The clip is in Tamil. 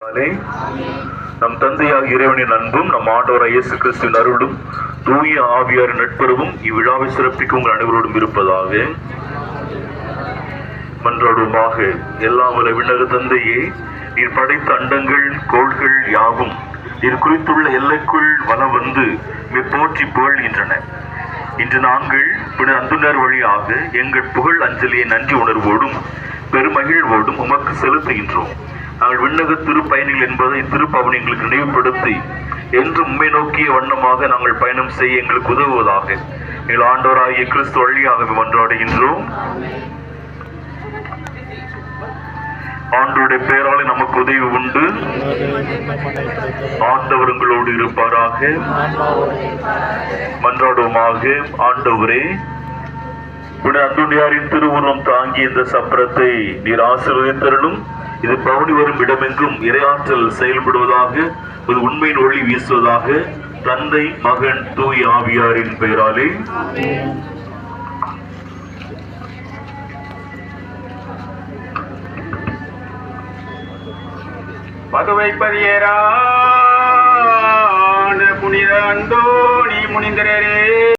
நம் தந்தையாக இறைவனின் அன்பும் நம் ஆண்டவராகிய இயேசு கிறிஸ்துவின் அருளும் தூய ஆவியாரின் நட்புறவும் இவ்விழாவை சிறப்பிக்கும் உங்கள் அனைவரோடும் இருப்பதாக. மன்றாடுவோமாக. எல்லாம் வல்ல விண்ணக தந்தையே, நீர் படைத்த அண்டங்கள் கோள்கள் யாவும் நீர் குறித்துள்ள எல்லைக்குள் வலம் வந்து போற்றி புகழ்கின்றன. இன்று நாங்கள் பிற அந்துணர் வழியாக எங்கள் புகழ் அஞ்சலியை நன்றி உணர்வோடும் பெருமகிழ்வோடும் உமக்கு செலுத்துகின்றோம். நாங்கள் விண்ணக திருப்பயணிகள் என்பதை திருப்பவன் எங்களுக்கு நினைவுபடுத்தி என்று உண்மை நோக்கிய வண்ணமாக நாங்கள் பயணம் செய்ய எங்களுக்கு உதவுவதாக எங்கள் ஆண்டவராகிய கிறிஸ்து வழியாக மன்றாடுகின்றோம். ஆண்டவருடைய பெயராலே நமக்கு உதவி உண்டு. ஆண்டவர் உங்களோடு இருப்பாராக. மன்றாடுவோமாக. ஆண்டவரே, அந்துணியாரின் திருவுருவம் தாங்கிய இந்த சப்பரத்தை நீர் ஆசீர்வதித்தருளும். இது பவனி வரும் இடமெங்கும் இறையாற்றல் செயல்படுவதாக, ஒரு உண்மையின் ஒளி வீசுவதாக. தந்தை, மகன், தூய் ஆவியாரின் பெயராலே. பதுவைப்பதியேரான புனித அந்தோணி முனிந்தரே